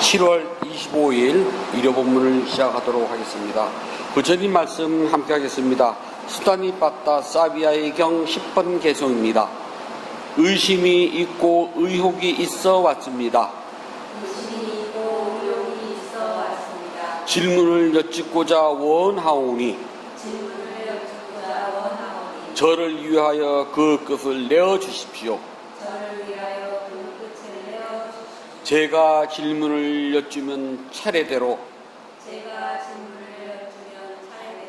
7월 25일 일요 본문을 시작하도록 하겠습니다. 부처님 말씀 함께 하겠습니다. 수다니 빠따 사비아의 경 10번 개송입니다. 의심이 있고 의혹이 있어 왔습니다. 질문을 여쭙고자 원하오니 저를 위하여 그 끝을 내어주십시오. 제가 질문을 여쭈면 차례대로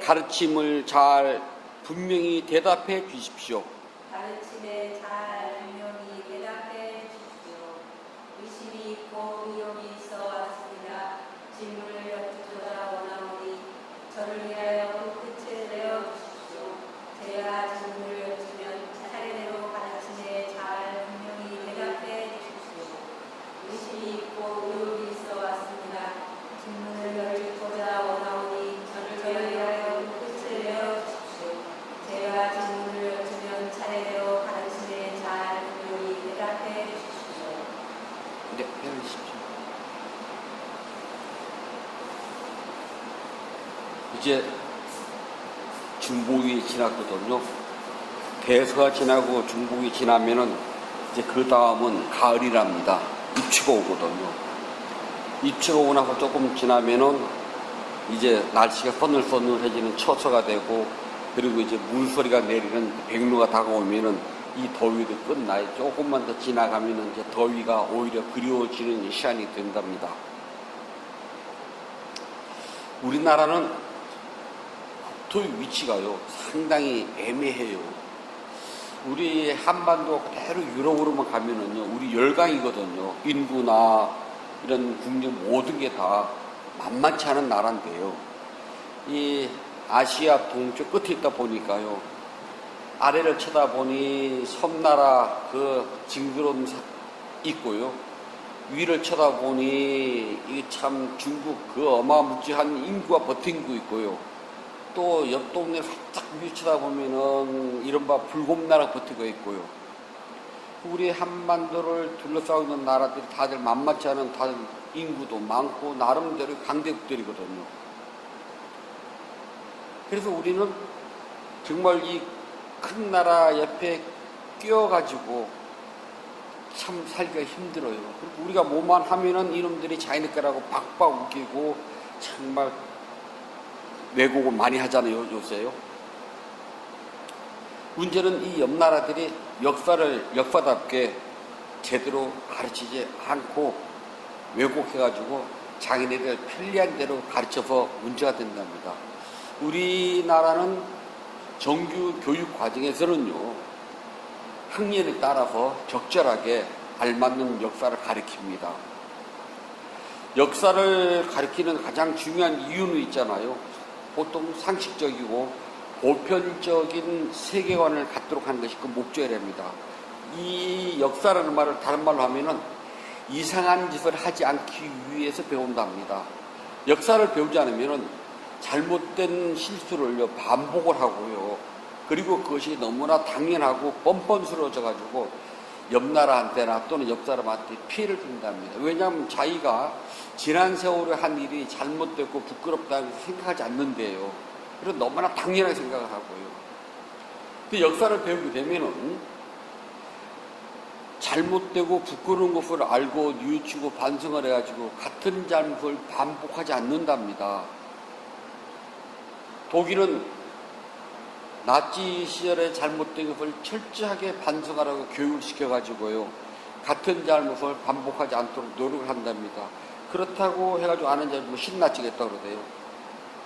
가르침을 잘 분명히 대답해 주십시오. 의심이 있고 의혹이 있어 왔습니다. 질문을 여쭙고자 원하오니 저를 위하여 그 끝을 내어주십시오. 제가 질문을 여쭈면 차례대로 가르침에 잘 분명히 대답해 주십시오. 의심이 있고 의혹이 있어 왔습니다. 질문을 여쭙고자 원하오니 저를 위하여 그 끝을 내어주십시오. 제가 질문을 여쭈면 차례대로 가르침에 잘 분명히 대답해 주십시오. 네, 해주십시오. 이제 중복이 지났거든요. 대서가 지나고 중복이 지나면은 이제 그 다음은 가을이랍니다. 입추가 오거든요. 입추가 오고 나서 조금 지나면은 이제 날씨가 서늘서늘해지는 처서가 되고, 그리고 이제 물소리가 내리는 백로가 다가오면은 이 더위도 끝나요. 조금만 더 지나가면은 이제 더위가 오히려 그리워지는 시간이 된답니다. 우리나라는 국토의 위치가요, 상당히 애매해요. 우리 한반도 그대로 유럽으로만 가면은요, 우리 열강이거든요. 인구나 이런 국력 모든 게 다 만만치 않은 나라인데요. 이 아시아 동쪽 끝에 있다 보니까요, 아래를 쳐다보니 섬나라 그 징그러움 있고요, 위를 쳐다보니 이 참 중국 그 어마무지한 인구가 버틴 구 있고요, 또 옆 동네 살짝 위 쳐다보면은 이른바 불곰나라 버티고 있고요. 우리 한반도를 둘러싸고 있는 나라들이 다들 만만치 않은, 다들 인구도 많고 나름대로 강대국들이거든요. 그래서 우리는 정말 이 큰 나라 옆에 끼어가지고 참 살기가 힘들어요. 그리고 우리가 뭐만 하면은 이놈들이 자기네거라고 박박 웃기고 정말 왜곡을 많이 하잖아요, 요새요. 문제는 이 옆 나라들이 역사를 역사답게 제대로 가르치지 않고 왜곡해가지고 자기네들 편리한 대로 가르쳐서 문제가 된답니다. 우리나라는 정규 교육 과정에서는요, 학년에 따라서 적절하게 알맞는 역사를 가르칩니다. 역사를 가르치는 가장 중요한 이유는 있잖아요. 보통 상식적이고 보편적인 세계관을 갖도록 하는 것이 그 목적이랍니다. 이 역사라는 말을 다른 말로 하면은 이상한 짓을 하지 않기 위해서 배운답니다. 역사를 배우지 않으면은 잘못된 실수를 반복을 하고요. 그리고 그것이 너무나 당연하고 뻔뻔스러워져 가지고 옆 나라한테나 또는 옆 사람한테 피해를 준답니다. 왜냐하면 자기가 지난 세월에 한 일이 잘못됐고 부끄럽다고 생각하지 않는데요. 그래서 너무나 당연하게 생각을 하고요. 그 역사를 배우게 되면은 잘못되고 부끄러운 것을 알고 뉘우치고 반성을 해가지고 같은 잘못을 반복하지 않는답니다. 독일은 나치 시절에 잘못된 것을 철저하게 반성하라고 교육을 시켜가지고요, 같은 잘못을 반복하지 않도록 노력을 한답니다. 그렇다고 해가지고 아는 잘못을 신나치겠다고 그러대요.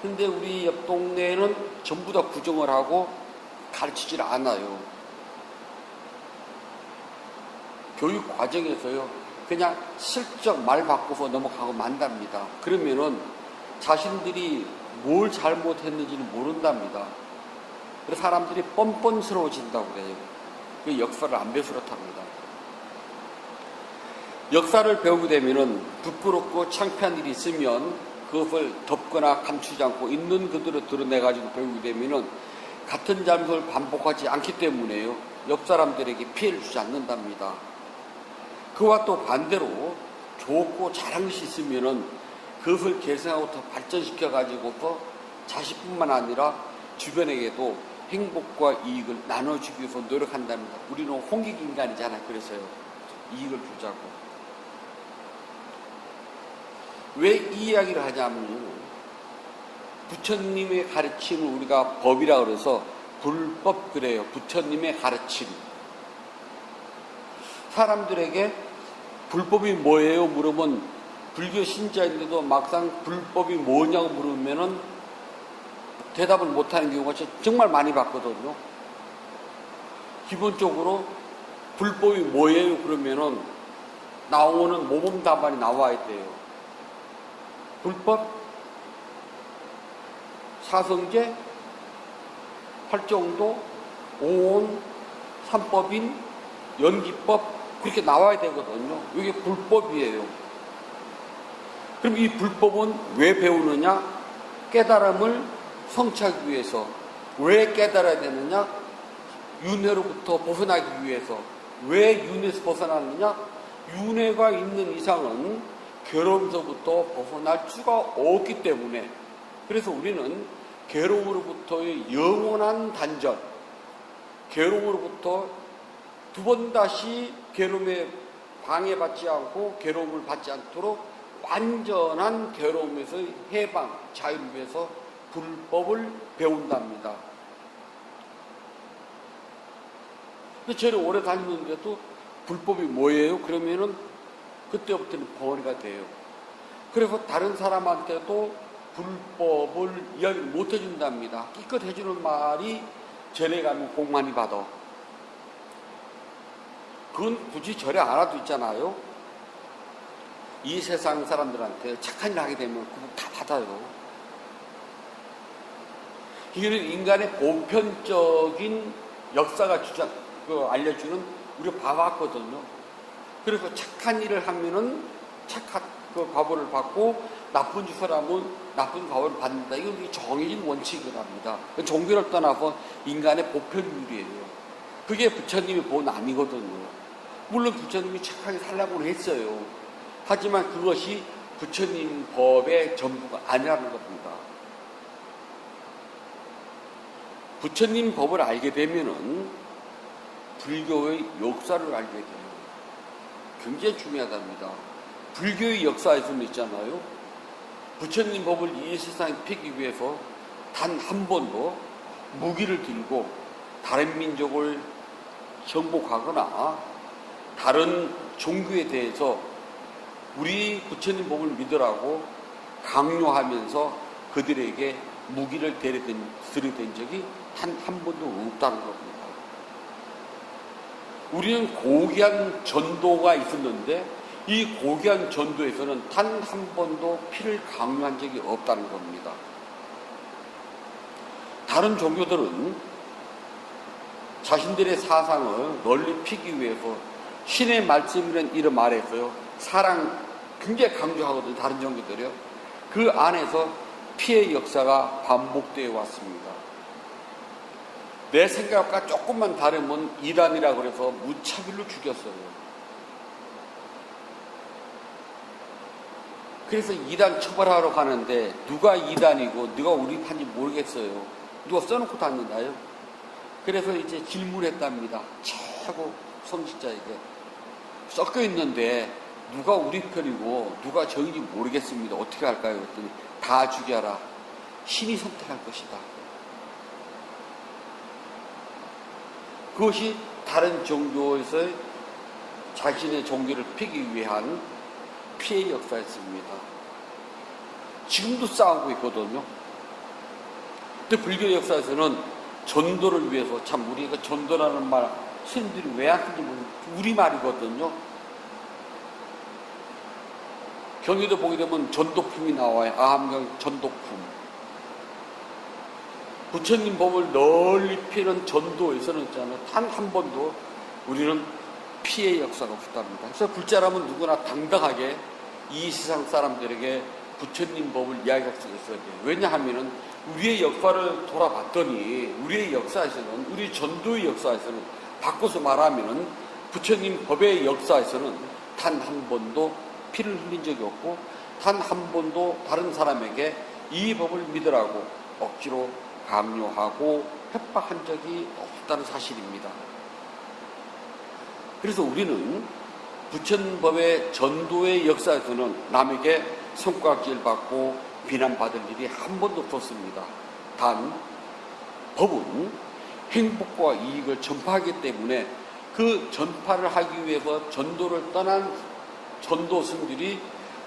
근데 우리 옆 동네에는 전부 다 부정을 하고 가르치질 않아요. 교육 과정에서요, 그냥 슬쩍 말 바꿔서 넘어가고 만답니다. 그러면은 자신들이 뭘 잘못했는지는 모른답니다. 그래서 사람들이 뻔뻔스러워진다고 그래요. 그 역사를 안 배워서 그렇답니다. 역사를 배우게 되면은 부끄럽고 창피한 일이 있으면 그것을 덮거나 감추지 않고 있는 그대로 드러내가지고 배우게 되면은 같은 잘못을 반복하지 않기 때문에요, 옆 사람들에게 피해를 주지 않는답니다. 그와 또 반대로 좋고 잘한 것이 있으면은 그것을 계승하고 더 발전시켜 가지고서 자식뿐만 아니라 주변에게도 행복과 이익을 나눠주기 위해서 노력한답니다. 우리는 홍익 인간이잖아요. 그래서요. 이익을 주자고. 왜 이 이야기를 하냐면요. 부처님의 가르침을 우리가 법이라 그래서 불법 그래요. 부처님의 가르침. 사람들에게 불법이 뭐예요? 물으면 불교 신자인데도 막상 불법이 뭐냐고 물으면은 대답을 못하는 경우가 정말 많이 봤거든요. 기본적으로 불법이 뭐예요? 그러면은 나오는 모범 답안이 나와야 돼요. 불법, 사성제, 활정도, 오온, 삼법인, 연기법 그렇게 나와야 되거든요. 이게 불법이에요. 그럼 이 불법은 왜 배우느냐? 깨달음을 성취하기 위해서. 왜 깨달아야 되느냐? 윤회로부터 벗어나기 위해서. 왜 윤회에서 벗어나느냐? 윤회가 있는 이상은 괴로움서부터 벗어날 수가 없기 때문에. 그래서 우리는 괴로움으로부터의 영원한 단절, 괴로움으로부터 두 번 다시 괴로움에 방해받지 않고 괴로움을 받지 않도록 완전한 괴로움에서의 해방, 자유를 위해서 불법을 배운답니다. 근데 저를 오래 다니는데도 불법이 뭐예요? 그러면은 그때부터는 벙어리가 돼요. 그래서 다른 사람한테도 불법을 이야기 못 해준답니다. 기껏 해주는 말이 절에 가면 복 많이 받아. 그건 굳이 절에 안 와도 있잖아요. 이 세상 사람들한테 착한 일 하게 되면 그거 다 받아요. 이거는 인간의 보편적인 역사가 알려주는 우리가 봐왔거든요. 그래서 착한 일을 하면은 착한 그 과보를 받고 나쁜 짓을 하면 나쁜 과보를 받는다. 이건 정해진 원칙이랍니다. 종교를 떠나서 인간의 보편율이에요. 그게 부처님의 본안이거든요. 물론 부처님이 착하게 살라고 했어요. 하지만 그것이 부처님 법의 전부가 아니라는 겁니다. 부처님 법을 알게 되면은 불교의 역사를 알게 돼요. 굉장히 중요하답니다. 불교의 역사에서는 있잖아요. 부처님 법을 이 세상에 펴기 위해서 단 한 번도 무기를 들고 다른 민족을 정복하거나 다른 종교에 대해서 우리 부처님 법을 믿으라고 강요하면서 그들에게 무기를 들이댄 적이 한 번도 없다는 겁니다. 우리는 고귀한 전도가 있었는데 이 고귀한 전도에서는 단 한 번도 피를 강요한 적이 없다는 겁니다. 다른 종교들은 자신들의 사상을 널리 피기 위해서 신의 말씀이라는 이름 아래서요. 사랑 굉장히 강조하거든요. 다른 종교들이요. 그 안에서 피해 역사가 반복되어 왔습니다. 내 생각과 조금만 다르면 이단이라고 해서 무차별로 죽였어요. 그래서 이단 처벌하러 가는데 누가 이단이고 누가 우리 판지 모르겠어요. 누가 써놓고 다니나요? 그래서 이제 질문했답니다. 최고 성직자에게 섞여 있는데 누가 우리 편이고 누가 저인지 모르겠습니다. 어떻게 할까요? 그랬더니 다 죽여라. 신이 선택할 것이다. 그것이 다른 종교에서 자신의 종교를 펴기 위한 피해 역사였습니다. 지금도 싸우고 있거든요. 근데 불교 역사에서는 전도를 위해서 참 우리가 전도라는 말 스님들이 왜 하는지 모르겠어요. 우리말이거든요. 경기도 보게 되면 전도품이 나와요. 아함경 전도품. 부처님 법을 널리 피는 전도에서는 있잖아요. 단 한 번도 우리는 피해 역사가 없었답니다. 그래서 불자라면 누구나 당당하게 이 세상 사람들에게 부처님 법을 이야기할 수 있어야 돼요. 왜냐하면은 우리의 역사를 돌아봤더니 우리의 역사에서는 우리 전도의 역사에서는 바꿔서 말하면은 부처님 법의 역사에서는 단 한 번도 피를 흘린 적이 없고 단 한 번도 다른 사람에게 이 법을 믿으라고 억지로 강요하고 협박한 적이 없다는 사실입니다. 그래서 우리는 부처법의 전도의 역사에서는 남에게 손가락질 받고 비난받을 일이 한 번도 없었습니다. 단 법은 행복과 이익을 전파하기 때문에 그 전파를 하기 위해서 전도를 떠난 전도승들이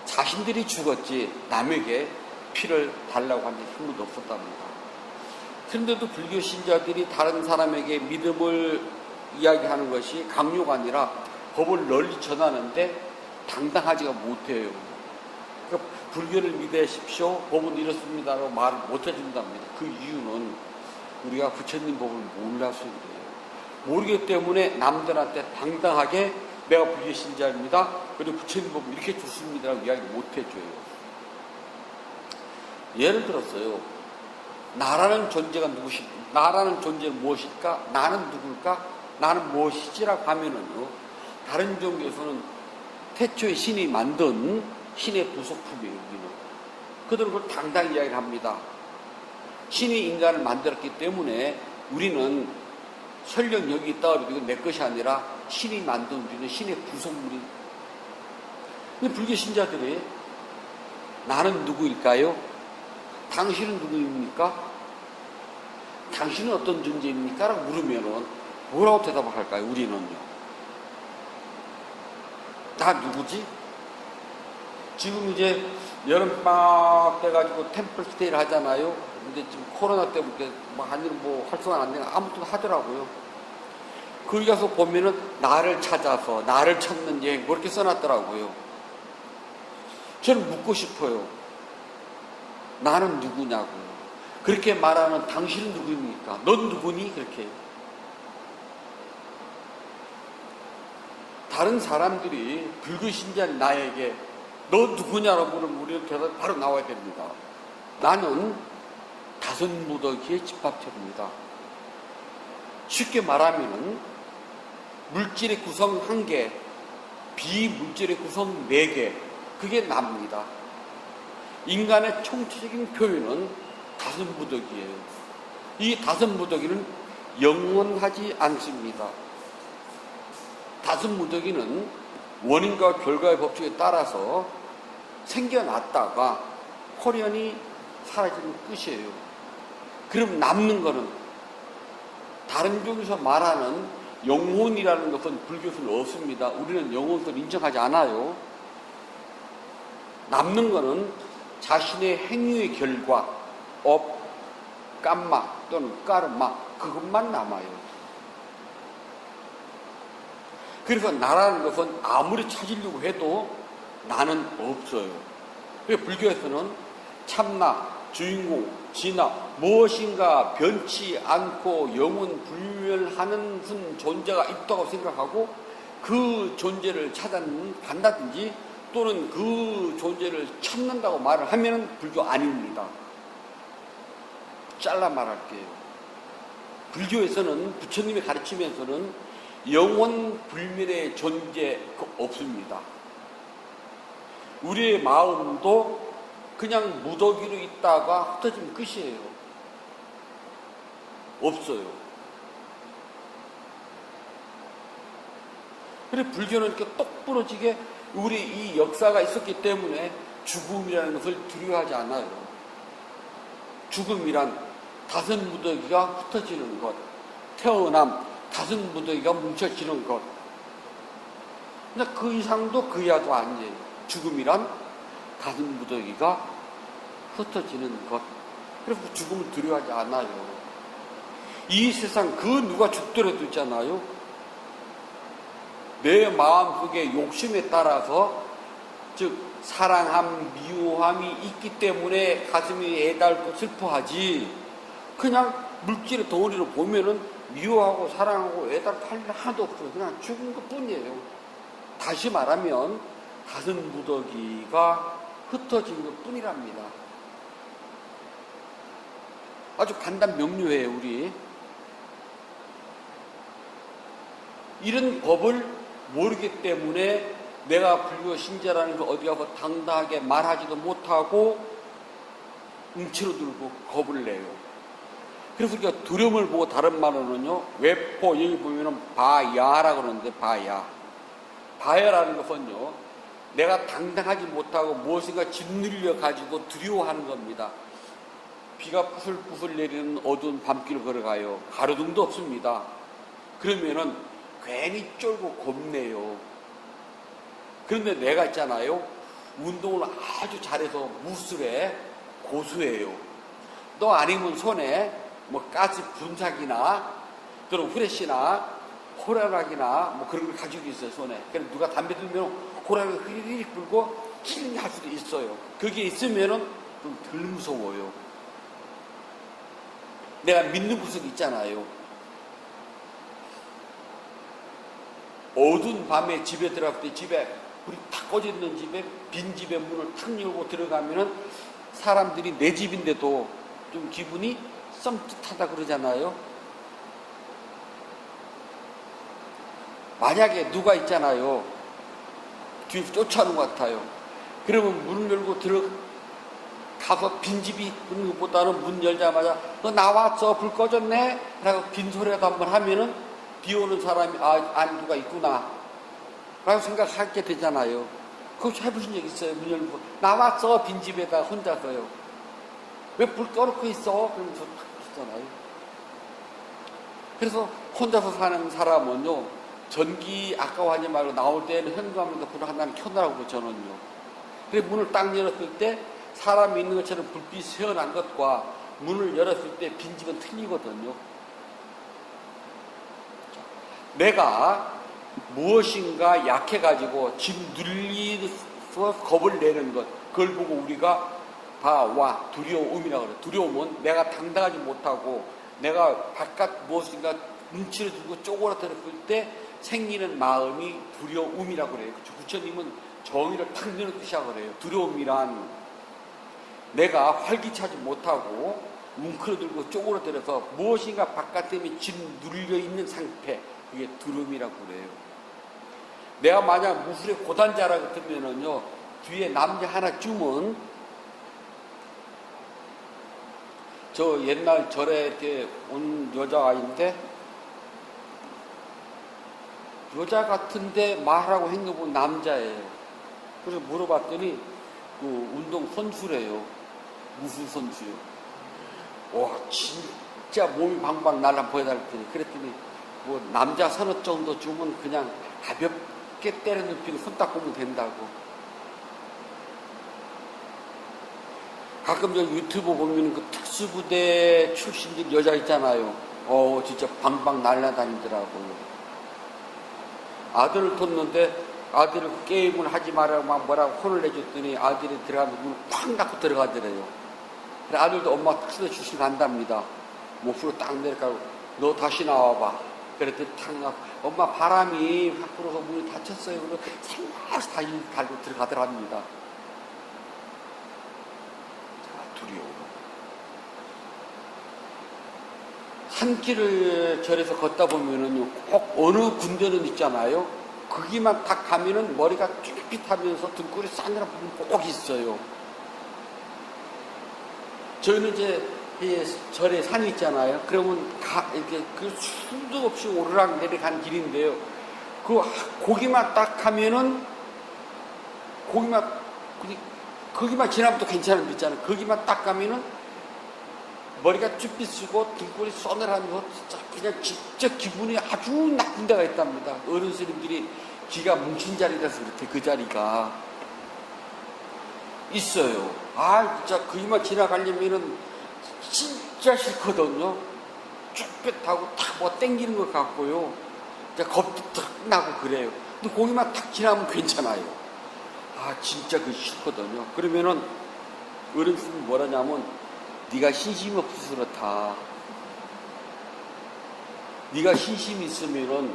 자신들이 죽었지 남에게 피를 달라고 한 적이 한 번도 없었답니다. 그런데도 불교 신자들이 다른 사람에게 믿음을 이야기하는 것이 강요가 아니라 법을 널리 전하는데 당당하지가 못해요. 그러니까 불교를 믿으십시오. 법은 이렇습니다라고 말을 못 해준답니다. 그 이유는 우리가 부처님 법을 몰라서 그래요. 모르기 때문에 남들한테 당당하게 내가 불교 신자입니다. 그리고 부처님 법은 이렇게 좋습니다라고 이야기 못 해줘요. 예를 들었어요. 나라는 존재가 나라는 존재는 무엇일까? 나는 누굴까? 나는 무엇이지라고 하면은요, 다른 종교에서는 태초에 신이 만든 신의 부속품이에요, 우리는. 그들은 그걸 당당히 이야기를 합니다. 신이 인간을 만들었기 때문에 우리는 설령 여기 있다 그래도 이건 내 것이 아니라 신이 만든 우리는 신의 부속물이. 근데 불교 신자들이 나는 누구일까요? 당신은 누구입니까? 당신은 어떤 존재입니까? 라고 물으면은 뭐라고 대답을 할까요? 우리는요. 나 누구지? 지금 이제 여름방학 돼가지고 템플 스테이를 하잖아요. 근데 지금 코로나 때문에 뭐 활성화 안 되나 아무튼 하더라고요. 거기 가서 보면은 나를 찾아서 나를 찾는 여행 그렇게 써놨더라고요. 저는 묻고 싶어요. 나는 누구냐고. 그렇게 말하는 당신은 누구입니까? 넌 누구니? 그렇게. 다른 사람들이 불교 신자인 나에게 너 누구냐라고 물으면 우리는 대답이 바로 나와야 됩니다. 나는 다섯 무더기의 집합체입니다. 쉽게 말하면은 물질의 구성 1개, 비물질의 구성 4개, 그게 나입니다. 인간의 총체적인 표현은 다섯 무더기예요. 이 다섯 무더기는 영원하지 않습니다. 다섯 무더기는 원인과 결과의 법칙에 따라서 생겨났다가 호련히 사라지는 끝이에요. 그럼 남는 거는 다른 종에서 말하는 영혼이라는 것은 불교에서는 없습니다. 우리는 영혼을 인정하지 않아요. 남는 거는 자신의 행위의 결과, 업, 깜마 또는 까르마, 그것만 남아요. 그래서 나라는 것은 아무리 찾으려고 해도 나는 없어요. 그래서 불교에서는 참나, 주인공, 진화, 무엇인가 변치 않고 영원 불멸하는 무슨 존재가 있다고 생각하고 그 존재를 찾아간다든지 또는 그 존재를 찾는다고 말을 하면 불교 아닙니다. 잘라 말할게요. 불교에서는 부처님의 가르치면서는 영원 불멸의 존재 없습니다. 우리의 마음도 그냥 무더기로 있다가 흩어지면 끝이에요. 없어요. 그래서 불교는 이렇게 똑부러지게 우리 이 역사가 있었기 때문에 죽음이라는 것을 두려워하지 않아요. 죽음이란 다섯 무더기가 흩어지는 것, 태어남, 다섯 무더기가 뭉쳐지는 것. 근데 그 이상도 그 이하도 아니에요. 죽음이란 다섯 무더기가 흩어지는 것. 그래서 죽음을 두려워하지 않아요. 이 세상 그 누가 죽더라도 있잖아요. 내 마음속에 욕심에 따라서 즉 사랑함, 미워함이 있기 때문에 가슴이 애달고 슬퍼하지 그냥 물질의 덩어리로 보면은 미워하고 사랑하고 애달할 일 하나도 없어요. 그냥 죽은 것 뿐이에요. 다시 말하면 다섯 무더기가 흩어진 것 뿐이랍니다. 아주 간단 명료해요. 우리 이런 법을 모르기 때문에 내가 불교 신자라는 걸 어디 가서 당당하게 말하지도 못하고 움츠러들고 겁을 내요. 그래서 우리가 두려움을 보고 다른 말로는요, 외포, 여기 보면은 바야라고 그러는데, 바야라는 것은요, 내가 당당하지 못하고 무엇인가 짓눌려 가지고 두려워하는 겁니다. 비가 부슬부슬 내리는 어두운 밤길을 걸어가요. 가로등도 없습니다. 그러면은 괜히 쫄고 겁내요. 그런데 내가 있잖아요, 운동을 아주 잘해서 무술에 고수예요. 또 아니면 손에 뭐 가스 분사기나 또는 후레쉬나 호라락이나 뭐 그런 걸 가지고 있어요, 손에. 그래서 누가 담배 들면 호라락을 흐리릭 불고 킬링 할 수도 있어요. 그게 있으면은 좀 덜 무서워요. 내가 믿는 구석이 있잖아요. 어두운 밤에 집에 들어갈 때, 집에 불이 탁 꺼져 있는 집에, 빈 집에 문을 탁 열고 들어가면은 사람들이 내 집인데도 좀 기분이 썸짓하다 그러잖아요. 만약에 누가 있잖아요, 뒤에서 쫓아오는 것 같아요. 그러면 문을 열고 들어가서 빈집이 있는 것보다는 문 열자마자 너 나왔어, 불 꺼졌네? 라고 빈 소리라도 한번 하면은 비 오는 사람이 안에 누가 있구나 라고 생각하게 되잖아요. 그거 해보신 적 있어요? 문 열고 나왔어, 빈집에다 혼자서요. 왜 불 꺼놓고 있어? 그러면서 탁 하잖아요. 그래서 혼자서 사는 사람은요, 전기 아까워하지 말고 나올 때는 현관문에다 불을 하나는 켜놔라고 저는요. 그래서 문을 딱 열었을 때 사람이 있는 것처럼 불빛이 새어난 것과 문을 열었을 때 빈집은 틀리거든요. 내가 무엇인가 약해가지고 집 눌리서 겁을 내는 것, 그걸 보고 우리가 바와 두려움이라고 그래요. 두려움은 내가 당당하지 못하고 내가 바깥 무엇인가 눈치를 주고 쪼그라들었을 때 생기는 마음이 두려움이라고 그래요. 부처님은 정의를 탁 내는 뜻이라고 그래요. 두려움이란 내가 활기차지 못하고 뭉클어들고 쪼그라들어서 무엇인가 바깥에 짓눌려 있는 상태, 그게 두려움이라고 그래요. 내가 만약 무술의 고단자라 같으면은요, 뒤에 남자 하나 쯤은 저 옛날 절에 이렇게 온 여자가 있는데, 여자 같은데 말하고 행동 본 남자예요. 그래서 물어봤더니 그 운동 선수래요. 무술 선수요. 와, 진짜 몸이 방방 날라 보여달랬더니, 그랬더니 뭐 남자 서너 정도 주면 그냥 가볍게 때려 눕히고 손 닦으면 된다고. 가끔 저 유튜브 보면 그 특수부대 출신들 여자 있잖아요. 진짜 방방 날라다니더라고요. 아들을 뒀는데 아들을 게임을 하지 말라고 막 뭐라고 혼을 내줬더니 아들이 들어가면 문을 팍 닫고 들어가더래요. 그래, 아들도 엄마 특수부대 출신 간답니다. 목소리 딱 내려가고 너 다시 나와봐. 그랬더니 탁 나와. 엄마 바람이 확 불어서 문이 닫혔어요. 그래서 살살 다시 달고 들어가더랍니다. 두려움. 산길을 절에서 걷다 보면은요, 꼭 어느 군대는 있잖아요. 거기만 딱 가면은 머리가 쫄깃하면서 등골이 싸늘한 부분이 꼭 있어요. 저희는 이제 절에 산이 있잖아요. 그러면 이렇게 그 수도 없이 오르락 내리락 길인데요. 거기만 딱 가면은 거기만 지나면 또 괜찮은 데 있잖아요. 거기만 딱 가면은 머리가 쭈삐 쓰고 등골이 서늘하면서 진짜 그냥 진짜 기분이 아주 나쁜 데가 있답니다. 어른 스님들이 기가 뭉친 자리라서 그렇대. 그 자리가 있어요. 진짜 거기만 지나가려면은 진짜 싫거든요. 쭈뼛하고 탁 뭐 땡기는 것 같고요. 겁도 탁 나고 그래요. 근데 거기만 탁 지나면 괜찮아요. 진짜 그거 싫거든요. 그러면은 어른스님이 뭐라냐면, 네가 신심이 없어서 그렇다. 네가 신심이 있으면은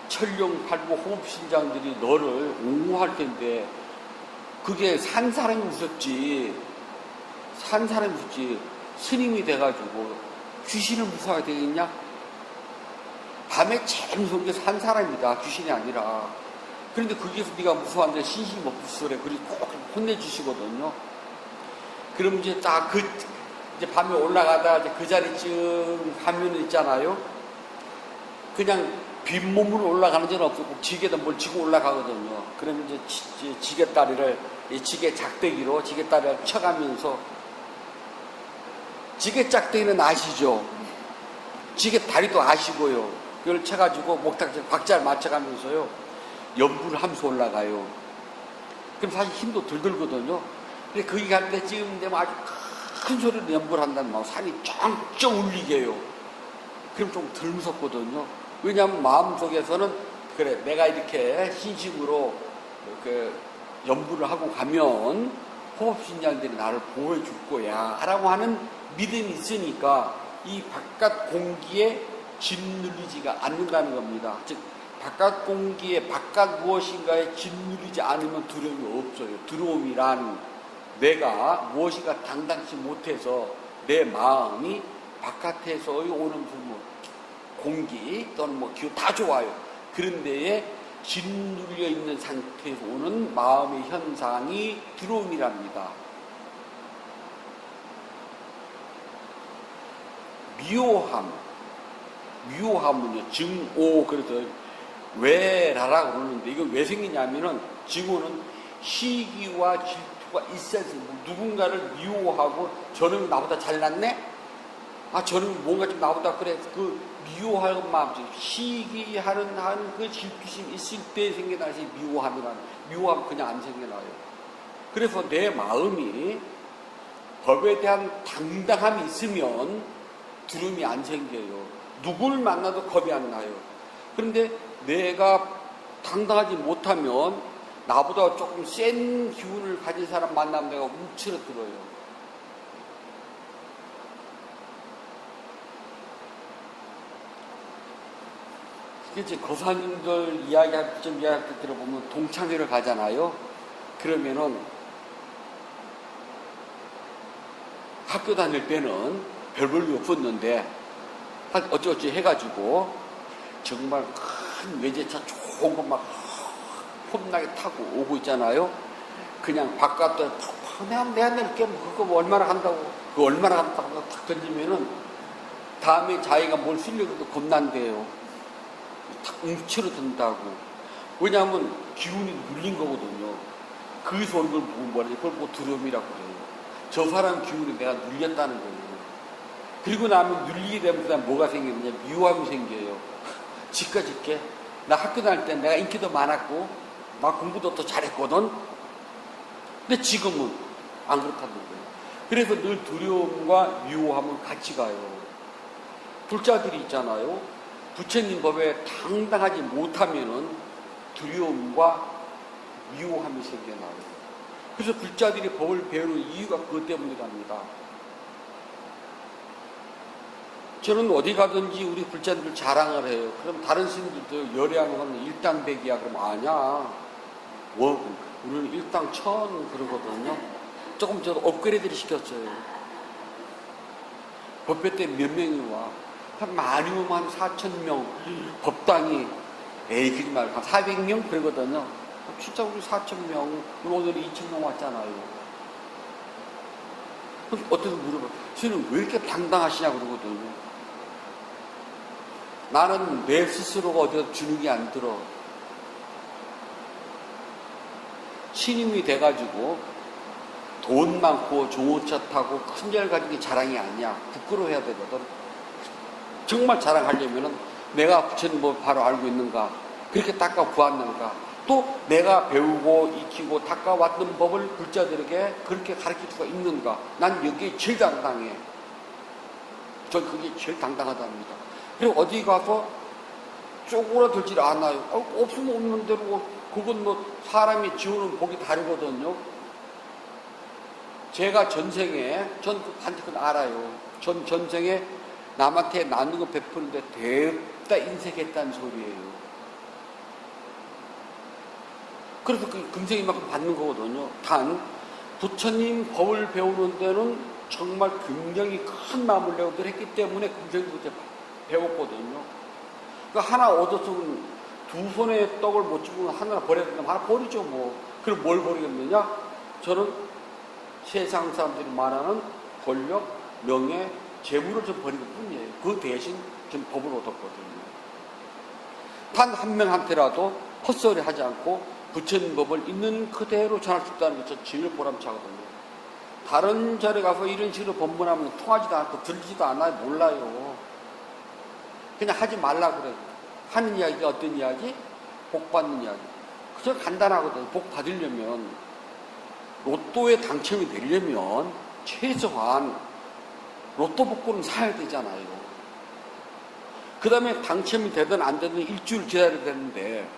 천룡, 팔보, 호흡신장들이 너를 옹호할 텐데, 그게 산 사람이 무섭지. 산 사람이 무섭지. 스님이 돼가지고 귀신을 무서워하게 되겠냐? 밤에 제일 무서운 게 산 사람이다. 귀신이 아니라. 그런데 거기서 네가 무서워한데 신심이 없어 그래. 그리고 꼭 혼내주시거든요. 그럼 이제 딱 이제 밤에 올라가다 이제 그 자리쯤 가면 있잖아요. 그냥 빈몸으로 올라가는 적은 없고 꼭 지게다 뭘 지고 올라가거든요. 그러면 이제 지게다리를 이 지게 작대기로 지게다리를 쳐가면서 지게 짝대기는 아시죠? 지게 다리도 아시고요. 그걸 쳐가지고 목탁지 박자를 맞춰가면서요. 연부를 하면서 올라가요. 그럼 사실 힘도 덜 들거든요. 근데 거기 갈 때쯤 되면 아주 큰 소리로 연부를 한다면 막 산이 쫑쫑 울리게 해요. 그럼 좀 덜 무섭거든요. 왜냐하면 마음속에서는 그래 내가 이렇게 신심으로 이렇게 연부를 하고 가면 호흡신장들이 나를 보호해 줄 거야 라고 하는 믿음이 있으니까 이 바깥 공기에 짓눌리지가 않는다는 겁니다. 즉 바깥 공기에 바깥 무엇인가에 짓눌리지 않으면 두려움이 없어요. 두려움이란 내가 무엇인가 당당치 못해서 내 마음이 바깥에서 오는 공기 또는 뭐 기후 다 좋아요. 그런 데에 짓눌려 있는 상태에서 오는 마음의 현상이 두려움이랍니다. 미워함은요, 증오, 그래서 왜라라고 그러는데, 이거 왜 생기냐면은, 증오는 시기와 질투가 있어서 누군가를 미워하고, 저놈이 나보다 잘났네? 아, 저놈이 뭔가 좀 나보다 그래. 그 미워하는 마음, 시기하는 그 질투심이 있을 때 생겨나지 미워함이라는, 미워하면 그냥 안 생겨나요. 그래서 내 마음이 법에 대한 당당함이 있으면 두려움이 안 생겨요. 누구를 만나도 겁이 안 나요. 그런데 내가 당당하지 못하면 나보다 조금 센 기운을 가진 사람 만나면 내가 움츠러들어요. 이제 거사님들 이야기할 때 들어보면 동창회를 가잖아요. 그러면은 학교 다닐 때는 별 볼일 없었는데 어쩌고저쩌고 해가지고 정말 큰 외제차 좋은 거 막 폼나게 타고 오고 있잖아요. 그냥 바깥에 내가 낼게 그거 뭐 얼마나 한다고 그거 얼마나 한다고 탁 던지면은 다음에 자기가 뭘 쓰려고 겁난대요. 탁 움츠러든다고. 왜냐하면 기운이 눌린 거거든요. 거기서 오는 걸 보고 뭐라지 그걸 보고 두려움이라고 그래요. 저 사람 기운이 내가 눌렸다는 거예요. 그리고 나면 눌리게 되면서 뭐가 생기느냐, 미워함이 생겨요. 지까짓게 나 학교 다닐 때 내가 인기도 많았고 막 공부도 더 잘했거든. 근데 지금은 안 그렇다는 거예요. 그래서 늘 두려움과 미워함은 같이 가요. 불자들이 있잖아요. 부처님 법에 당당하지 못하면은 두려움과 미워함이 생겨나요. 그래서 불자들이 법을 배우는 이유가 그것 때문이랍니다. 저는 어디 가든지 우리 불자들 자랑을 해요. 그럼 다른 스님들도 열애하는 건 일당백이야. 그럼 아냐. 우리는 일당천 그러거든요. 조금 저도 업그레이드를 시켰어요. 법회 때 몇 명이 와. 한 많이 오면 한 4,000명. 법당이 에이 그러지 말고 한 400명 그러거든요. 진짜 우리 4,000명. 오늘 2,000명 왔잖아요. 그럼 어떻게 물어봐. 스님 왜 이렇게 당당하시냐 그러거든요. 나는 내 스스로가 어디서 주눅이 안 들어. 신임이 돼가지고 돈 많고 좋은 차 타고 큰 절 가진 게 자랑이 아니야. 부끄러워해야 되거든. 정말 자랑하려면은 내가 부처님 뭐 바로 알고 있는가, 그렇게 닦아 보았는가, 또 내가 배우고 익히고 닦아왔던 법을 불자들에게 그렇게 가르칠 수가 있는가. 난 여기에 제일 당당해. 전 그게 제일 당당하답니다. 그리고 어디 가서 쪼그라들질 않아요. 없으면 없는 대로. 그건 뭐 사람이 지우는 복이 다르거든요. 제가 전생에, 전 그건 알아요. 전생에 남한테 나누는 거 베푸는데 대다 인색했다는 소리예요. 그래서 그 금생이만큼 받는 거거든요. 단 부처님 법을 배우는 데는 정말 굉장히 큰 마음을 내고 했기 때문에 금생부터 배웠거든요. 그 하나 얻었으면 두 손에 떡을 못 집으면 하나 버려야 된다면 하나 버리죠 뭐. 그럼 뭘 버리겠느냐? 저는 세상 사람들이 말하는 권력, 명예, 재물을 좀 버리는 뿐이에요. 그 대신 좀 법을 얻었거든요. 단 한 명한테라도 헛소리 하지 않고 부처님 법을 있는 그대로 전할 수 있다는 게 제일 보람차거든요. 다른 절에 가서 이런 식으로 법문하면 통하지도 않고 들리지도 않아요. 몰라요. 그냥 하지 말라 그래요. 하는 이야기가 어떤 이야기? 복 받는 이야기. 그저 간단하거든요. 복 받으려면 로또에 당첨이 되려면 최소한 로또 복권은 사야 되잖아요. 그 다음에 당첨이 되든 안 되든 일주일 기다려야 되는데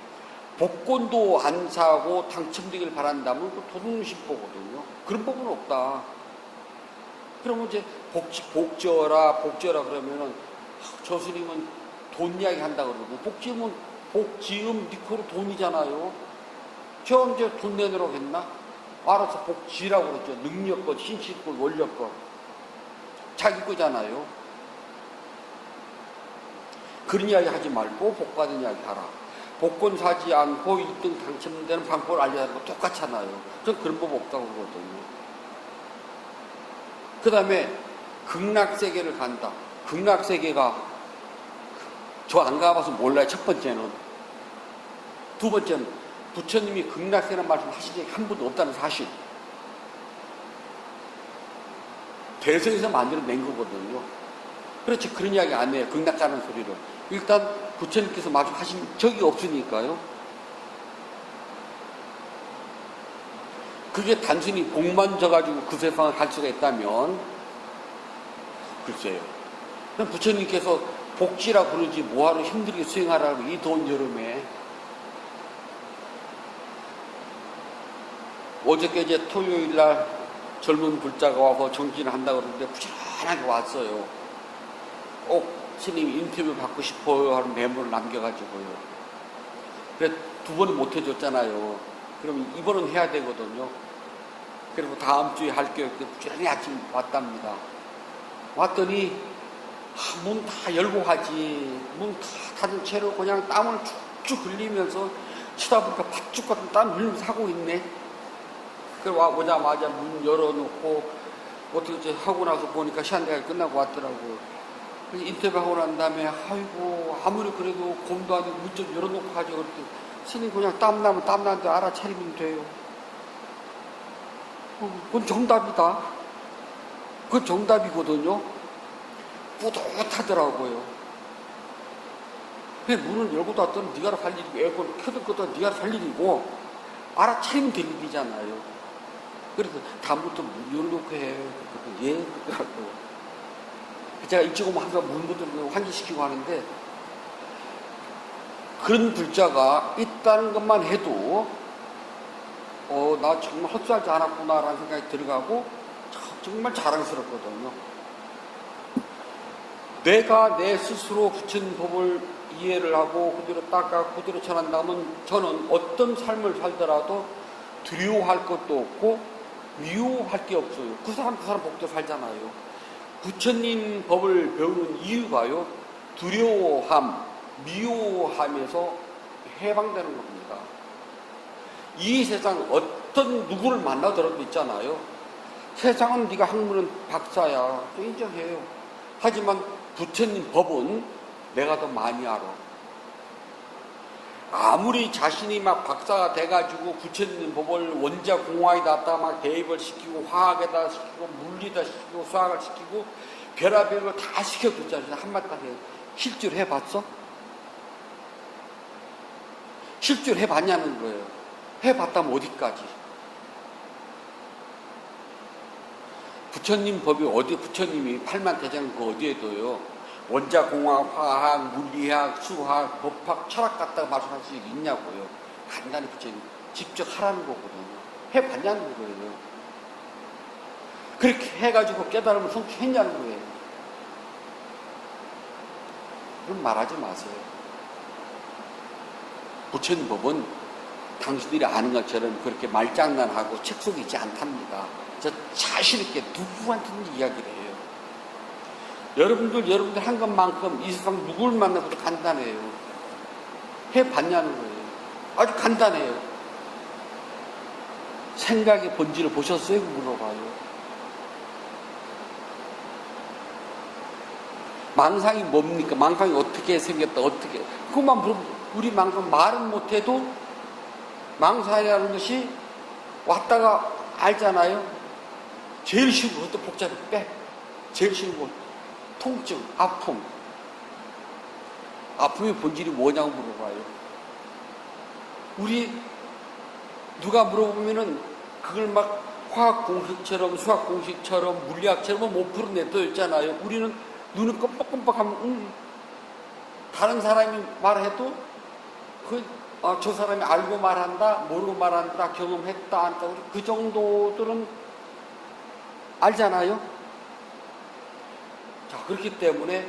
복권도 안 사고 당첨되길 바란다면 그 도둑심보거든요. 그런 법은 없다. 그러면 이제 복지어라 그러면은 저 스님은 돈 이야기 한다 그러고 복지음 니코로 돈이잖아요. 저 이제 돈 내놓으라고 했나? 알아서 복지라고 그랬죠. 능력껏, 신실껏, 원력껏. 자기 거잖아요. 그런 이야기 하지 말고 복 받은 이야기 하라. 복권 사지 않고 1등 당첨되는 방법을 알려주는 거 똑같잖아요. 전 그런 법 없다고 그러거든요. 그 다음에 극락세계를 간다. 극락세계가 저 안 가봐서 몰라요. 첫 번째는. 두 번째는 부처님이 극락세계라는 말씀 하신 적이 한 번도 없다는 사실. 대성에서 만들어낸 거거든요. 그렇지, 그런 이야기 안 해요. 극락 가는 소리를. 일단 부처님께서 말씀하신 적이 없으니까요. 그게 단순히 복만 져가지고 그 세상을 갈 수가 있다면 글쎄요. 그럼 부처님께서 복지라 부르지 뭐하러 힘들게 수행하라고 이 더운 여름에. 어저께 이제 토요일날 젊은 불자가 와서 정진을 한다고 그러는데 부지런하게 왔어요. 꼭 스님 인터뷰 받고 싶어요 하는 메모를 남겨가지고요. 그래 두 번은 못 해줬잖아요. 그럼 이번은 해야 되거든요. 그리고 다음 주에 할 게 없게 부지런히 아침 왔답니다. 왔더니 문 다 열고 가지. 문 다 닫은 채로 그냥 땀을 쭉쭉 흘리면서 쳐다보니까 팥죽 같은 땀 흘리면서 하고 있네. 그리고 오자마자 문 열어놓고 어떻게 하고 나서 보니까 시간대가 끝나고 왔더라고요. 인터뷰하고 난 다음에 아이고 아무리 그래도 곰도 아니고 문 좀 열어놓고 하죠. 그랬더니 스님 그냥 땀나면 땀나는데 알아차리면 돼요. 그건 정답이다. 그건 정답이거든요. 뿌듯하더라고요. 문을 열고 닫든 네가 할 일이고 에어컨 켜든 끄든 네가 할 일이고 알아차리면 될 일이잖아요. 그래서 다음부터 문 열어놓고 해. 예, 그러더라고요. 제가 일찍 오면 항상 문부터 환기시키고 하는데 그런 불자가 있다는 것만 해도 나 정말 헛살지 않았구나라는 생각이 들어가고 정말 자랑스럽거든요. 내가 내 스스로 부처님 법을 이해를 하고 그대로 닦아 그대로 전한다면 저는 어떤 삶을 살더라도 두려워할 것도 없고 미워할 게 없어요. 그 사람 복대로 살잖아요. 부처님 법을 배우는 이유가요. 두려워함, 미워함에서 해방되는 겁니다. 이 세상 어떤 누구를 만나더라도 있잖아요. 세상은 네가 학문은 박사야. 인정해요. 하지만 부처님 법은 내가 더 많이 알아. 아무리 자신이 막 박사가 돼가지고 부처님 법을 원자 공화에다 갖다가 막 대입을 시키고 화학에다 시키고 물리에다 시키고 수학을 시키고 별의별 걸 다 시켜줬잖아요. 한마디 딱 해요. 실제로 해봤어? 실제로 해봤냐는 거예요. 해봤다면 어디까지? 부처님 법이 어디, 부처님이 팔만대장 그 어디에 둬요? 원자공학, 화학, 물리학, 수학, 법학, 철학 같다고 말씀할 수 있냐고요. 간단히 부처님 직접 하라는 거거든요. 해봤냐는 거예요. 그렇게 해가지고 깨달으면 성취했냐는 거예요. 그럼 말하지 마세요. 부처님 법은 당신들이 아는 것처럼 그렇게 말장난하고 책 속에 있지 않답니다. 저 자신있게 누구한테든지 이야기를 해요. 여러분들 한 것만큼 이 세상 누굴 만나고도 간단해요. 해봤냐는 거예요. 아주 간단해요. 생각의 본질을 보셨어요? 물어봐요. 망상이 뭡니까? 망상이 어떻게 생겼다, 어떻게. 그것만 물어보면, 우리 망상 말은 못해도 망상이라는 것이 왔다가 알잖아요? 제일 쉬운 것도 복잡해. 빼. 제일 쉬운 것. 통증, 아픔. 아픔의 본질이 뭐냐고 물어봐요. 우리 누가 물어보면은 그걸 막 화학 공식처럼 수학 공식처럼 물리학처럼 못 풀어내도 있잖아요. 우리는 눈을 껌뻑껌뻑하면 다른 사람이 말해도 저 사람이 알고 말한다, 모르고 말한다, 경험했다, 안다, 그 정도들은 알잖아요. 자, 그렇기 때문에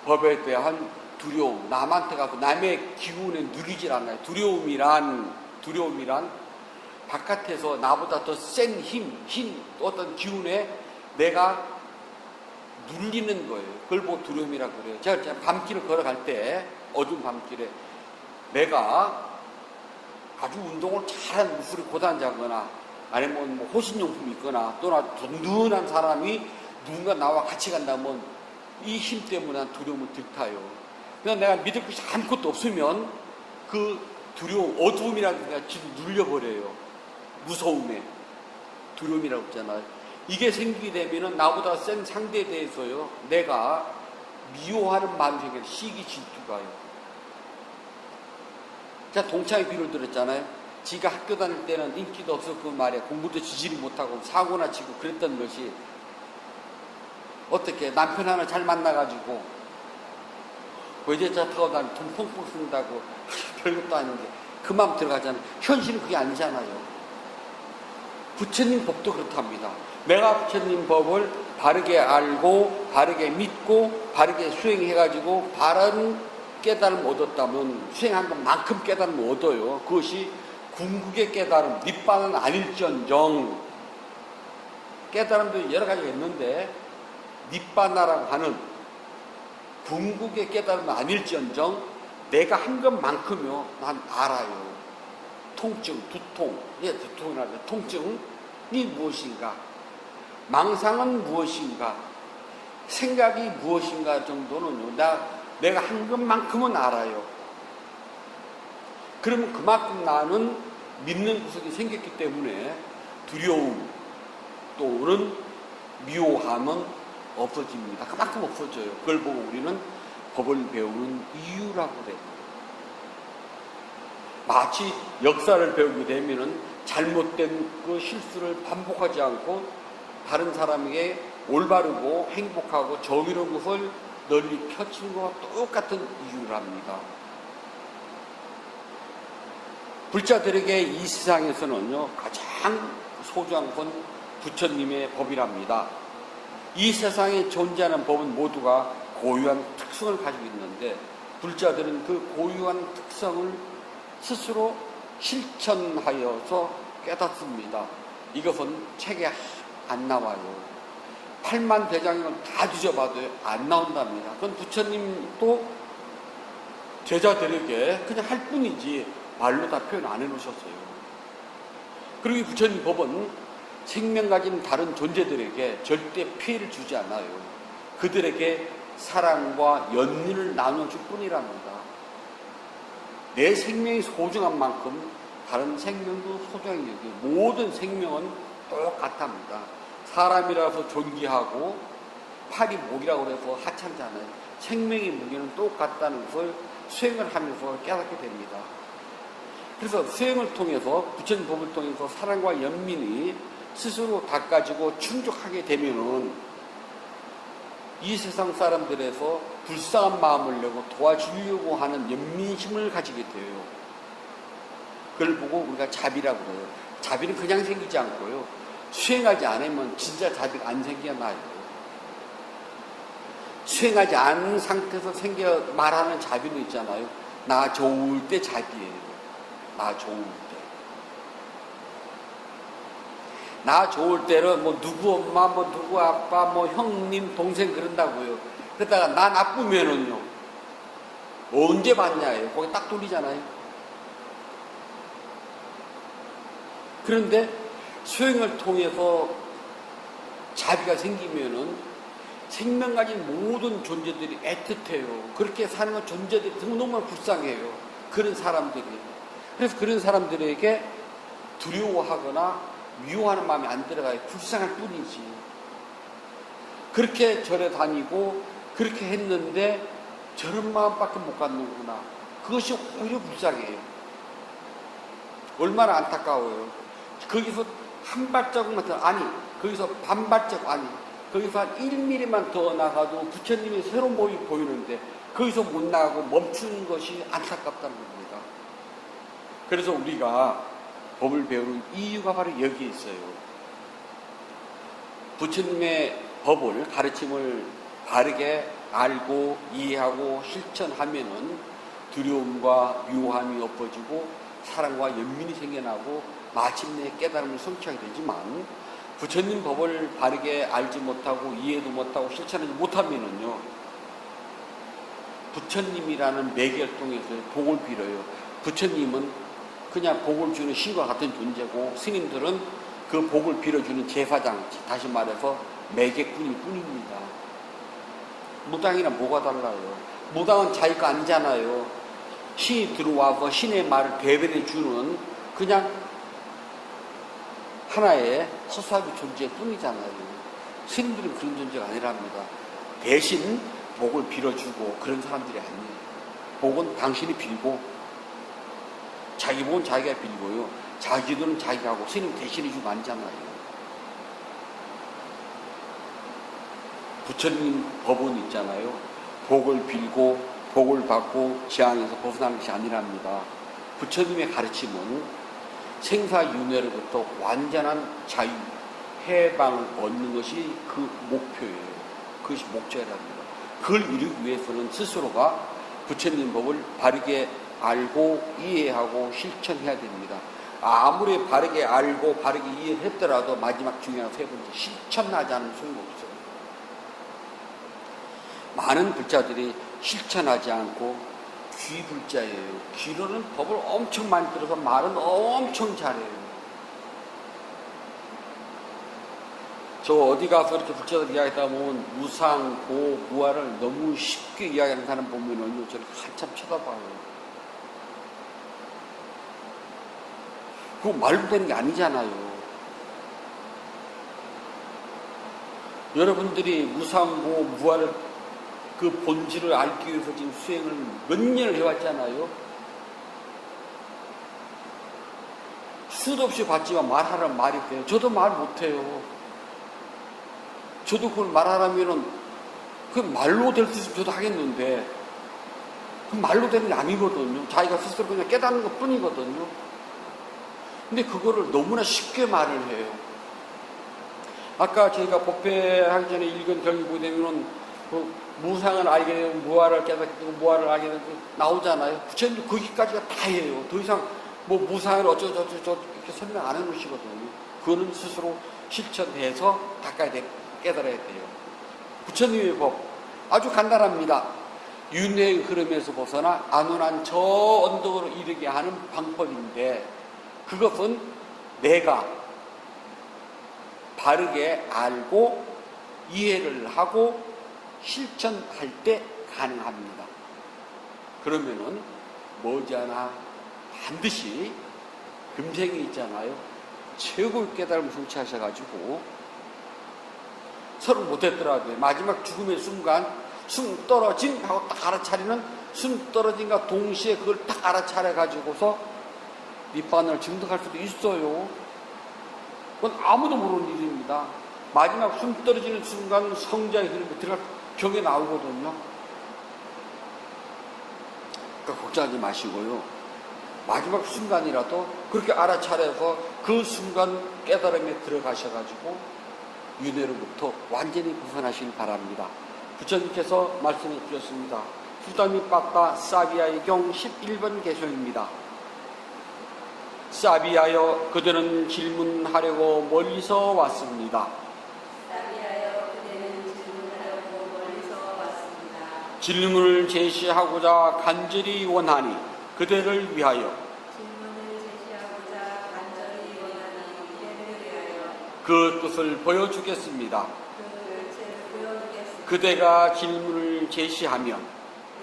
법에 대한 두려움, 남한테 가고 남의 기운에 누리질 않아요. 두려움이란 바깥에서 나보다 더 센 힘, 어떤 기운에 내가 눌리는 거예요. 그걸 보고 두려움이라고 그래요. 제가 밤길을 걸어갈 때, 어두운 밤길에 내가 아주 운동을 잘하는 무술이 고단자거나 아니면 뭐 호신용품이 있거나 또는 든든한 사람이 누군가 나와 같이 간다면 이 힘 때문에 난 두려움을 들타요. 그냥 내가 믿을 것이 아무것도 없으면 그 두려움, 어두움이라는 게 지금 눌려버려요. 무서움에. 두려움이라고 했잖아요. 이게 생기게 되면은 나보다 센 상대에 대해서요, 내가 미워하는 마음이 생겨요. 시기 질투가요. 제가 동창회 비를 들었잖아요. 지가 학교 다닐 때는 인기도 없었고 말이야. 공부도 지지를 못하고 사고나 치고 그랬던 것이 어떻게 남편 하나 잘 만나가지고 외제차 타고 다니면 돈 펑펑 쓴다고 별것도 아닌데 그 마음 들어가잖아요. 현실은 그게 아니잖아요. 부처님 법도 그렇답니다. 내가 부처님 법을 바르게 알고 바르게 믿고 바르게 수행해가지고 바른 깨달음을 얻었다면 수행한 것만큼 깨달음을 얻어요. 그것이 궁극의 깨달음, 니빠는 아닐지언정. 깨달음도 여러 가지가 있는데 니빠나라고 하는 궁극의 깨달음은 아닐지언정 내가 한 것만큼요 난 알아요. 통증, 두통, 두통이라고 통증이 무엇인가, 망상은 무엇인가, 생각이 무엇인가 정도는요 내가 한 것만큼은 알아요. 그러면 그만큼 나는 믿는 구석이 생겼기 때문에 두려움 또는 미워함은 없어집니다. 그만큼 없어져요. 그걸 보고 우리는 법을 배우는 이유라고 그래요. 마치 역사를 배우게 되면은 잘못된 그 실수를 반복하지 않고 다른 사람에게 올바르고 행복하고 정의로운 것을 널리 펼치는 것과 똑같은 이유랍니다. 불자들에게 이 세상에서는요 가장 소중한 건 부처님의 법이랍니다. 이 세상에 존재하는 법은 모두가 고유한 특성을 가지고 있는데 불자들은 그 고유한 특성을 스스로 실천하여서 깨닫습니다. 이것은 책에 안 나와요. 8만 대장경을 다 뒤져봐도 안 나온답니다. 그건 부처님도 제자들에게 그냥 할 뿐이지 말로 다 표현 안 해놓으셨어요. 그리고 이 부처님 법은 생명 가진 다른 존재들에게 절대 피해를 주지 않아요. 그들에게 사랑과 연민을 나눠줄 뿐이랍니다. 내 생명이 소중한 만큼 다른 생명도 소중하게 여겨요. 모든 생명은 똑같답니다. 사람이라서 존귀하고 팔이 목이라고 해서 하찮잖아요. 생명의 무게는 똑같다는 것을 수행을 하면서 깨닫게 됩니다. 그래서 수행을 통해서 부처님 법을 통해서 사랑과 연민이 스스로 닦아지고 충족하게 되면은 이 세상 사람들에서 불쌍한 마음을 내고 도와주려고 하는 연민심을 가지게 돼요. 그걸 보고 우리가 자비라고 그래요. 자비는 그냥 생기지 않고요. 수행하지 않으면 진짜 자비가 안 생겨나요. 수행하지 않은 상태에서 말하는 자비는 있잖아요. 나 좋을 때 자비예요. 나 좋을 때. 나 좋을 때는 뭐 누구 엄마, 뭐 누구 아빠, 뭐 형님, 동생 그런다고요. 그러다가 나 나쁘면은요. 언제 받냐예요. 거기 딱 돌리잖아요. 그런데 수행을 통해서 자비가 생기면은 생명 가진 모든 존재들이 애틋해요. 그렇게 사는 건 존재들이 너무 불쌍해요. 그런 사람들이. 그래서 그런 사람들에게 두려워하거나 미워하는 마음이 안 들어가요. 불쌍할 뿐이지. 그렇게 절에 다니고 그렇게 했는데 저런 마음밖에 못 갖는구나. 그것이 오히려 불쌍해요. 얼마나 안타까워요. 거기서 한 발자국만 더, 아니 거기서 반 발자국, 아니 거기서 한 1mm만 더 나가도 부처님이 새로운 모습이 보이는데 거기서 못 나가고 멈추는 것이 안타깝다는 겁니다. 그래서 우리가 법을 배우는 이유가 바로 여기에 있어요. 부처님의 법을, 가르침을 바르게 알고 이해하고 실천하면은 두려움과 미워함이 엎어지고 사랑과 연민이 생겨나고 마침내 깨달음을 성취하게 되지만, 부처님 법을 바르게 알지 못하고 이해도 못하고 실천하지 못하면은요, 부처님이라는 매개를 통해서 복을 빌어요. 부처님은 그냥 복을 주는 신과 같은 존재고, 스님들은 그 복을 빌어주는 제사장, 다시 말해서 매개꾼일 뿐입니다. 무당이랑 뭐가 달라요? 무당은 자기가 아니잖아요. 신이 들어와서 신의 말을 대변해 주는 그냥 하나의 허수아비 존재일 뿐이잖아요. 스님들은 그런 존재가 아니랍니다. 대신 복을 빌어주고 그런 사람들이 아니에요. 복은 당신이 빌고, 자기 복은 자기가 빌고요. 자기 기도는 자기가 하고, 스님 대신해 주고 아니잖아요. 부처님 법은 있잖아요. 복을 빌고 복을 받고 재앙에서 벗어나는 것이 아니랍니다. 부처님의 가르침은 생사윤회로부터 완전한 자유, 해방을 얻는 것이 그 목표예요. 그것이 목적이랍니다. 그걸 이루기 위해서는 스스로가 부처님 법을 바르게 알고 이해하고 실천해야 됩니다. 아무리 바르게 알고 바르게 이해했더라도 마지막 중요한 세 번째, 실천하지 않으면 소용없어요. 많은 불자들이 실천하지 않고 귀불자예요. 귀로는 법을 엄청 많이 들어서 말은 엄청 잘해요. 저 어디 가서 이렇게 불자들 이야기하다 보면 무상, 고, 무아를 너무 쉽게 이야기하는 사람 보면은 저를 한참 쳐다봐요. 그거 말도 되는 게 아니잖아요. 여러분들이 무상, 고, 무아를 그 본질을 알기 위해서 지금 수행을 몇 년을 해왔잖아요. 수도 없이 봤지만 말하라면 말이 돼요. 저도 말 못해요. 저도 그걸 말하라면은 그 말로 될 수 있으면 저도 하겠는데, 그 말로 되는 게 아니거든요. 자기가 스스로 그냥 깨닫는 것 뿐이거든요. 근데 그거를 너무나 쉽게 말을 해요. 아까 저희가 법회하기 전에 읽은 경기 보면은 그 무상을 알게 되면 무아를 깨닫게 되고, 무아를 알게 되면 나오잖아요. 부처님도 거기까지가 다예요. 더 이상 뭐 무상을 어쩌고저쩌고 이렇게 설명 안 해놓으시거든요. 그거는 스스로 실천해서 깨달아야 돼요. 부처님의 법 아주 간단합니다. 윤회의 흐름에서 벗어나 안온한 저 언덕으로 이르게 하는 방법인데, 그것은 내가 바르게 알고 이해를 하고 실천할 때 가능합니다. 그러면은 머지않아 반드시 금생이 있잖아요. 최고의 깨달음을 성취하셔가지고 서로 못했더라도요, 마지막 죽음의 순간 숨 떨어진 하고 딱 알아차리는, 숨 떨어진과 동시에 그걸 딱 알아차려가지고서 니판을 증득할 수도 있어요. 그건 아무도 모르는 일입니다. 마지막 숨 떨어지는 순간 성자의 흐름에 들어갈 경에 나오거든요. 그러니까 걱정하지 마시고요. 마지막 순간이라도 그렇게 알아차려서 그 순간 깨달음에 들어가셔가지고 윤회로부터 완전히 벗어나시길 바랍니다. 부처님께서 말씀해 주셨습니다. 수다미 빠따 사비아의 경 11번 개송입니다. 사비하여 그들은 질문하려고 멀리서 왔습니다. 질문을 제시하고자 간절히 원하니 그대를 위하여 질문을 제시하고자 간절히 원하는 이들을 위하여 그 뜻을 보여주겠습니다. 그 뜻을 보여주겠습니다. 그대가 질문을 제시하면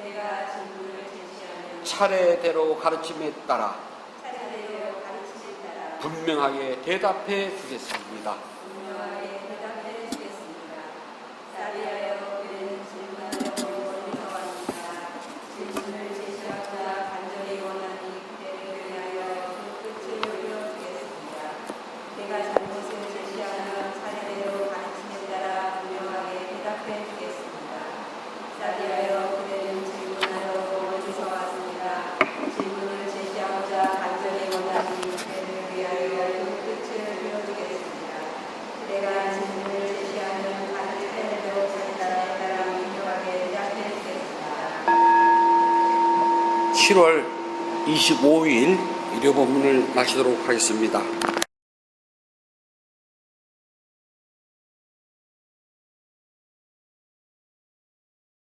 내가 질문을 제시하면 차례대로 가르침에 따라 차례대로 가르침에 따라 분명하게 대답해 주겠습니다. 분명하게 대답해 주겠습니다. 사리하여 그대는 질문하려고 멀리서 왔습니다. 질문을 제시하고자 간절히 원하니 그대를 위하여 그 끝을 보여주겠습니다. 내가 잘못을 제시하면 차례대로 가르침에 따라 분명하게 대답해 주겠습니다. 사리하여 그대는 질문하려고 멀리서 왔습니다. 질문을 제시하고자 간절히 원하니 그대를 위하여 그 끝을 보여주겠습니다. 그대가 질문을 제시하면 가르침대로 자기나라에 따라 분명하게 대답해 주겠습니다. 7월 25일 일요 본문을 마치도록 하겠습니다.